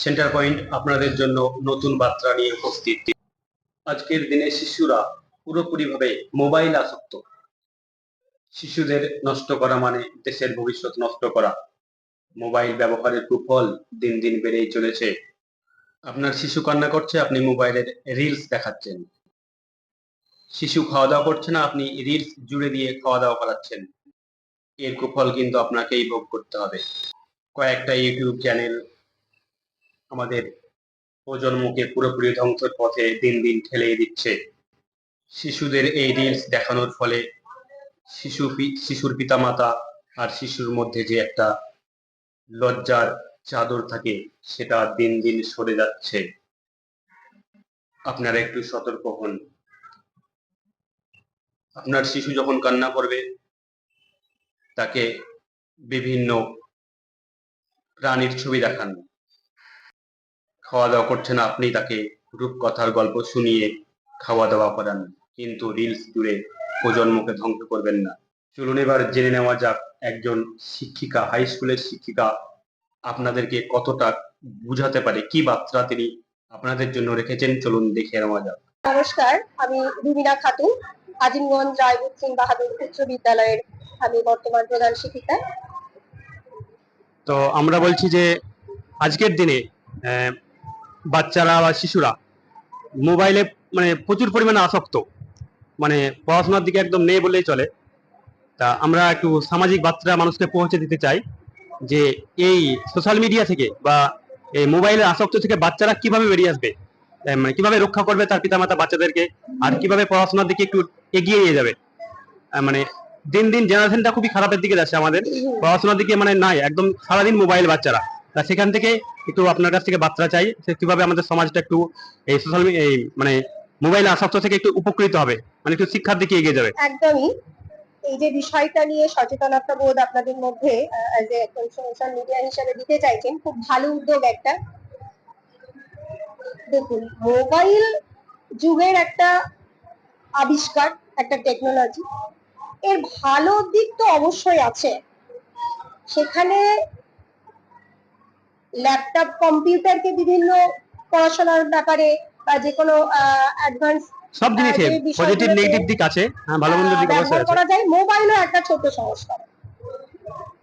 Centre point আপনাদের জন্য নতুন বার্তা নিয়ে উপস্থিত। আজকের দিনে শিশুরা পুরোপুরিভাবে মোবাইল আসক্ত। শিশুদের নষ্ট করা মানে দেশের ভবিষ্যৎ নষ্ট করা। মোবাইল ব্যবহারের কুফল দিন দিন বেড়েই চলেছে। আপনার শিশু কান্না করছে, আপনি মোবাইলের রিলস দেখাচ্ছেন। শিশু খাওয়া দাওয়া করছে না, আপনি রিলস জুড়ে দিয়ে খাওয়া দাওয়া করাচ্ছেন। এর কুফল কিন্তু আপনাকেই ভোগ করতে হবে। কয়েকটা ইউটিউব চ্যানেল আমাদের প্রজন্মকে পুরোপুরি ধ্বংসের পথে দিন দিন ঠেলে দিচ্ছে। শিশুদের এই রিলস দেখানোর ফলে শিশুর পিতামাতা আর শিশুর মধ্যে যে একটা লজ্জার চাদর থাকে সেটা দিন দিন সরে যাচ্ছে। আপনারা একটু সতর্ক হন। আপনার শিশু যখন কান্না করবে তাকে বিভিন্ন প্রাণীর ছবি দেখান। খাওয়া দাওয়া করছে না, আপনি তাকে রূপকথার গল্প শুনিয়ে খাওয়া দাওয়া করান, কিন্তু রিলস জুড়ে প্রজন্মকে ধ্বংস করবেন না। চলুন এবার জেনে নেওয়া যাক একজন শিক্ষিকা, হাই স্কুলের শিক্ষিকা আপনাদেরকে কতটা বুঝাতে পারে, কি বার্তা তিনি আপনাদের জন্য রেখেছেন। চলুন দেখে নেওয়া যাক। নমস্কার, আমি রুবিনা খাতুন, আজিমগঞ্জ রায়পুর সিং বাহাদুর উচ্চ বিদ্যালয়ের আমি বর্তমান প্রধান শিক্ষিকা। তো আমরা বলছি যে আজকের দিনে বাচ্চারা বা শিশুরা মোবাইলে মানে প্রচুর পরিমাণে আসক্ত, মানে পড়াশোনার দিকে একদম নেই বললেই চলে। তা আমরা একটু সামাজিক বার্তা মানুষকে পৌঁছে দিতে চাই যে এই সোশ্যাল মিডিয়া থেকে বা এই মোবাইলের আসক্ত থেকে বাচ্চারা কিভাবে বেরিয়ে আসবে, মানে কিভাবে রক্ষা করবে তার পিতামাতা বাচ্চাদেরকে, আর কিভাবে পড়াশোনার দিকে একটু এগিয়ে নিয়ে যাবে। মানে দিন দিন জেনারেশনটা খুবই খারাপের দিকে যাচ্ছে, আমাদের পড়াশোনার দিকে মানে নাই, একদম সারাদিন মোবাইল বাচ্চারা। তা সেখান থেকে একটু আপনার কাছ থেকে বার্তা চাই যে কিভাবে আমাদের সমাজটা একটু এই সোশ্যাল এই মানে মোবাইল আসক্ত থেকে একটু উপকৃত হবে, মানে একটু শিক্ষার দিকে এগিয়ে যাবে। একদমই, এই যে বিষয়টা নিয়ে সচেতনতা বোধ আপনাদের মধ্যে সোশ্যাল মিডিয়া হিসেবে দিতে চাইছেন, খুব ভালো উদ্যোগ একটা। দেখুন, মোবাইল যুগের একটা আবিষ্কার, একটা টেকনোলজি। এর ভালো দিক তো অবশ্যই আছে। সেখানে ল্যাপটপ কম্পিউটারকে বিভিন্ন পড়াশোনার ব্যাপারে বা যে কোনো অ্যাডভান্স সব জিনিসে পজিটিভ নেগেটিভ দিক আছে, হ্যাঁ ভালো মন্দ দিক অবশ্যই আছে। করা যায়। মোবাইলও একটা ছোট সংস্কার।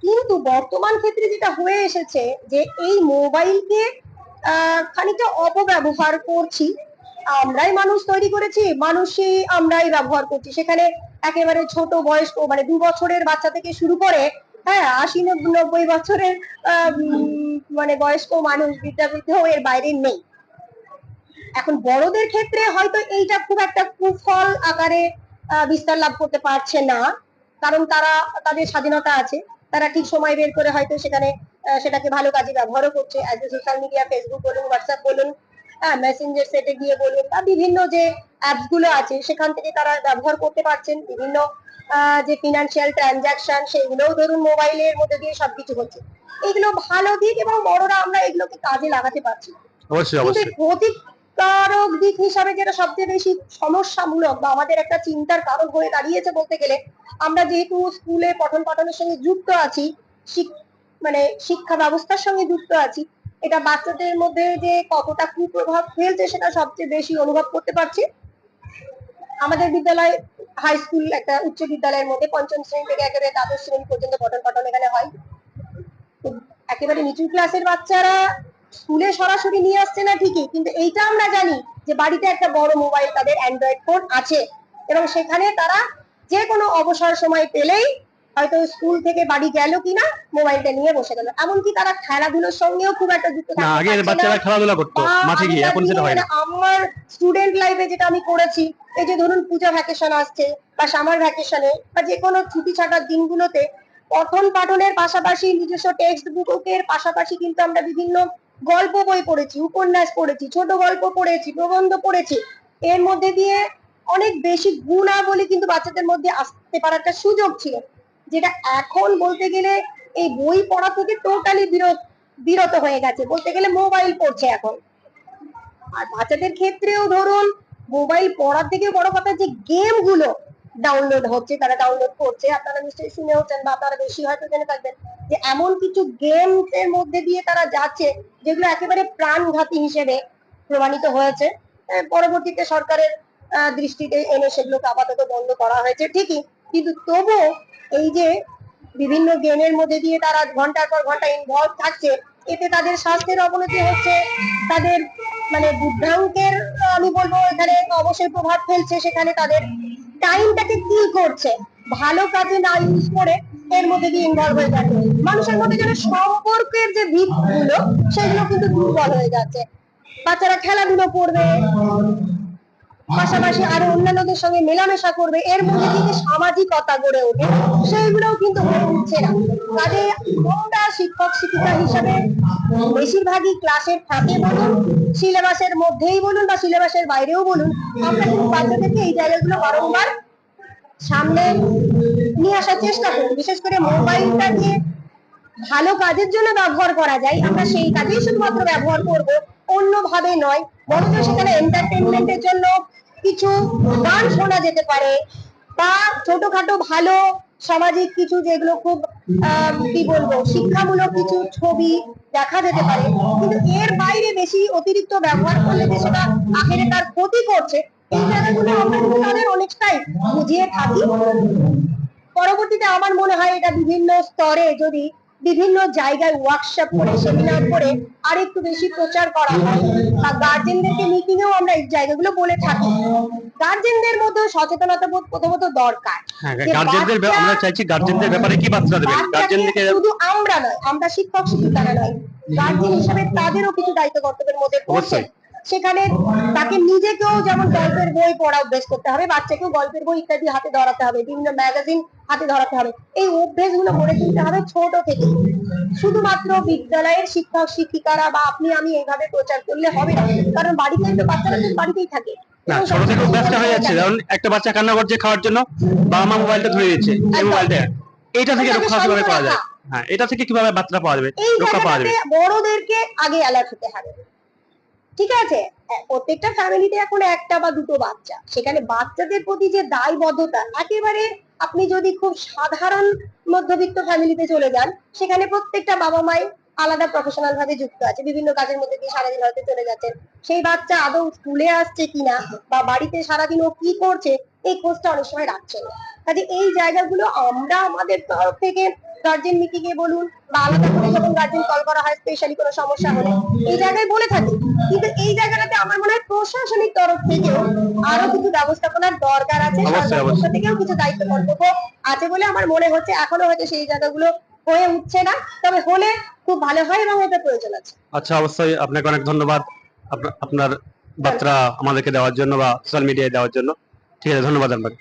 কিন্তু বর্তমান ক্ষেত্রে যেটা হয়ে এসেছে যে এই মোবাইলকে খানিকটা অপব্যবহার করছি। আমরাই মানুষ তৈরি করেছি, মানুষই আমরাই ব্যবহার করছি। সেখানে একেবারে ছোট বয়স্ক মানে 2 বছরের বাচ্চা থেকে শুরু করে 80-90 বছরের মানে বয়স্ক মানুষ, বৃদ্ধ এর বাইরে নেই। এখন বড়দের ক্ষেত্রে হয়তো এইটা খুব একটা কুফল আকারে বিস্তার লাভ করতে পারছে না, কারণ তারা তাদের স্বাধীনতা আছে। তারা ঠিক সময় বের করে হয়তো সেখানে সেটাকে ভালো কাজে ব্যবহারও করছে। As a social media, Facebook বলুন, হোয়াটসঅ্যাপ বলুন, মেসেঞ্জার সেটে গিয়ে বলুন, বা বিভিন্ন যে অ্যাপস গুলো আছে সেখান থেকে তারা ব্যবহার করতে পারছেন। বিভিন্ন যে ফিনান্সিয়াল ট্রানজাকশন সেগুলোও ধরুন মোবাইলের মধ্যে দিয়ে সবকিছু হচ্ছে। এগুলো ভালো দিক এবং বড়রা আমরা এগুলোকে কাজে লাগাতে পারছি। কিন্তু ক্ষতিকারক দিক হিসাবে যেটা সবচেয়ে বেশি সমস্যামূলক বা আমাদের একটা চিন্তার কারণ হয়ে দাঁড়িয়েছে বলতে গেলে, আমরা যেহেতু স্কুলে পঠন পাঠনের সঙ্গে যুক্ত আছি, মানে শিক্ষা ব্যবস্থার সঙ্গে যুক্ত আছি, এটা বাচ্চাদের মধ্যে যে কতটা কুপ্রভাব ফেলছে সেটা সবচেয়ে বেশি অনুভব করতে পারছি। আমাদের বিদ্যালয় হাই স্কুল, একটা উচ্চ বিদ্যালয়ের মধ্যে পঞ্চম শ্রেণী থেকে একেবারে দ্বাদশ শ্রেণী পর্যন্ত পঠন পাঠন এখানে হয়। একেবারে নিচু ক্লাসের বাচ্চারা স্কুলে সরাসরি নিয়ে আসছে না ঠিকই, কিন্তু এইটা আমরা জানি যে বাড়িতে একটা বড় মোবাইল, তাদের অ্যান্ড্রয়েড ফোন আছে, এবং সেখানে তারা যে কোনো অবসর সময় পেলেই হয়তো স্কুল থেকে বাড়ি গেল কিনা মোবাইলটা নিয়ে বসে গেল। এমনকি তারা খেলাধুলোর সঙ্গেও খুব একটা যুক্ত থাকতে পারছে না। আগে বাচ্চারা খেলাধুলা করতো মাঠে গিয়ে, এখন সেটা হয় না। আমার স্টুডেন্ট লাইফে যেটা আমি করেছি, এই যে ধরুন পূজা ভ্যাকেশন আসছে বা সামার ভ্যাকেশনে বা যে কোনো ছুটি ছাটার দিনগুলোতে পঠন পাঠনের পাশাপাশি নিজস্ব টেক্সট বুকের পাশাপাশি কিন্তু আমরা বিভিন্ন গল্প বই পড়েছি, উপন্যাস পড়েছি, ছোট গল্প পড়েছি, প্রবন্ধ পড়েছি। এর মধ্যে দিয়ে অনেক বেশি গুণাবলী কিন্তু বাচ্চাদের মধ্যে আসতে পারার একটা সুযোগ ছিল, যেটা এখন বলতে গেলে এই বই পড়া থেকে টোটালি বিরত হয়ে গেছে। বলতে গেলে মোবাইল পড়ছে এখন। আর বাচ্চাদের ক্ষেত্রেও ধরুন মোবাইল পড়ার থেকে বড় কথা যে গেম গুলো, ডাউনলোড হচ্ছে, তারা ডাউনলোড করছে। আপনারা নিশ্চয়ই শুনেওছেন বা আপনারা বেশি হয়তো জেনে থাকবেন যে এমন কিছু গেমস এর মধ্যে দিয়ে তারা যাচ্ছে যেগুলো একেবারে প্রাণঘাতী হিসেবে প্রমাণিত হয়েছে। পরবর্তীতে সরকারের দৃষ্টিতে এনে সেগুলোকে আপাতত বন্ধ করা হয়েছে ঠিকই, কিন্তু তবুও এই যে বিভিন্ন গেমের মধ্যে দিয়ে তারা ঘন্টার পর ঘন্টা ইনভলভ থাকছে, এতে তাদের স্বাস্থ্যের অবনতি হচ্ছে, তাদের মানে বুদ্ধাঙ্কের আমি বলবো এখানে অবশ্যই প্রভাব ফেলছে। সেখানে তাদের টাইমটাকে কিল করছে, ভালো কাজে না ইউজ করে এর মধ্যে দিয়ে ইনভলভ হয়ে যাচ্ছে। মানুষের মধ্যে যেন সম্পর্কের যে ভিতগুলো সেগুলো কিন্তু দুর্বল হয়ে যাচ্ছে। বাচ্চারা খেলাধুলো করবে, পাশাপাশি আরো অন্যান্যদের সঙ্গে মেলামেশা করবে, এর মধ্যে দিয়ে যে সামাজিকতা গড়ে ওঠে সেইগুলোও কিন্তু হয়ে উঠছে না। কাজে আমরা শিক্ষক শিক্ষিকা হিসাবে বেশিরভাগই ক্লাসের ফাঁকে বলুন, সিলেবাসের মধ্যেই বলুন বা সিলেবাসের বাইরেও বলুন, আমরা কিন্তু বাচ্চাদেরকে এই জায়গাগুলো বারংবার সামনে নিয়ে আসার চেষ্টা করি। বিশেষ করে মোবাইলটা যে ভালো কাজের জন্য ব্যবহার করা যায়, আমরা সেই কাজেই শুধুমাত্র ব্যবহার করব, অন্যভাবে নয়। বরঞ্চ সেখানে এন্টারটেনমেন্টের জন্য কিছু গান শোনা যেতে পারে বা ছোটখাটো ভালো সামাজিক কিছু যেগুলো খুব কি বলবো শিক্ষামূলক কিছু ছবি দেখা যেতে পারে। কিন্তু এর বাইরে বেশি অতিরিক্ত ব্যবহার করলে যে সেটা আখেরে তার ক্ষতি করছে, এই জায়গাগুলো আমরা কিন্তু তাদের অনেকটাই বুঝিয়ে থাকি। পরবর্তীতে আমার মনে হয় এটা বিভিন্ন স্তরে যদি বিভিন্ন জায়গায় ওয়ার্কশপ করে সেমিনার করে আর একটু বেশি প্রচার করা হয় বা গার্জেনদেরকে মিটিং এও আমরা এই জায়গাগুলো বলে থাকি, গার্জেনদের মধ্যে সচেতনতা বোধ প্রথমত দরকার। যে গার্জেনদের আমরা চাইছি গার্জেনদের ব্যাপারে কি বার্তা দেবেন গার্জেনদেরকে? শুধু আমরা নয়, আমরা শিক্ষক শিক্ষিকারা নয়, গার্জেন হিসেবে তাদেরও কিছু দায়িত্ব কর্তব্যের মধ্যে পড়ছে। সেখানে তাকে নিজেকেও যেমন গল্পের বই পড়া অভ্যেস করতে হবে, বাচ্চাকেও গল্পের বই ইত্যাদি হাতে ধরাতে হবে, বিভিন্ন ম্যাগাজিন হাতে ধরাতে হবে। এই অভ্যেসগুলো গড়ে তুলতে হবে ছোট থেকে। শুধুমাত্র বিদ্যালয়ের শিক্ষক শিক্ষিকারা বা আপনি আমি এইভাবে প্রচার করলে হবে না, কারণ বাড়িতে তো বাচ্চারা তো বাড়িতেই থাকে। না, ছোট থেকে অভ্যাসটা হয়ে যাচ্ছে। যেমন একটা বাচ্চা কান্না করছে খাওয়ার জন্য, বাবা মা মোবাইলটা ধরে দিচ্ছে, এই মোবাইলটা, এইটা থেকে রক্ষা কিভাবে করা যায়? হ্যাঁ, এটা থেকে কিভাবে বার্তা পাওয়া যাবে, রক্ষা পাওয়া যাবে? বড়দেরকে আগে অ্যালার্ট হতে হবে। ঠিক আছে, প্রত্যেকটা ফ্যামিলিতে এখন একটা বা দুটো বাচ্চা, সেখানে বাচ্চাদের প্রতি যে দায়বদ্ধতা একেবারে, আপনি যদি খুব সাধারণ মধ্যবিত্ত ফ্যামিলিতে চলে যান, সেখানে প্রত্যেকটা বাবা মাই আলাদা প্রফেশনাল ভাবে যুক্ত আছে, বিভিন্ন কাজের মধ্যে দিয়ে সারাদিন হয়তো চলে যাচ্ছেন। সেই বাচ্চা আদৌ স্কুলে আসছে কিনা বা বাড়িতে সারাদিন ও কি করছে এই খোঁজটা অনেক সময় রাখছে না। কাজে এই জায়গাগুলো আমরা আমাদের তরফ থেকে গার্জেন মিটিং এ বলুন বা আলাদা করে যখন গার্জেন কল করা হয় স্পেশালি কোনো সমস্যা হলে এই জায়গায় বলে থাকি। কিন্তু এই জায়গাটাতে আমার মনে হয় প্রশাসনিক তরফ থেকেও আরো কিছু ব্যবস্থাপনার দরকার আছে, সরকারের পক্ষ থেকেও কিছু দায়িত্ব কর্তব্য আছে বলে আমার মনে হচ্ছে। এখনো হয়তো সেই জায়গাগুলো হয়ে উঠছে না, তবে হলে খুব ভালো হয় এবং এটা প্রয়োজন আছে। আচ্ছা, অবশ্যই আপনাকে অনেক ধন্যবাদ আপনার বার্তা আমাদেরকে দেওয়ার জন্য বা সোশ্যাল মিডিয়ায় দেওয়ার জন্য। ঠিক আছে, ধন্যবাদ আপনাকে।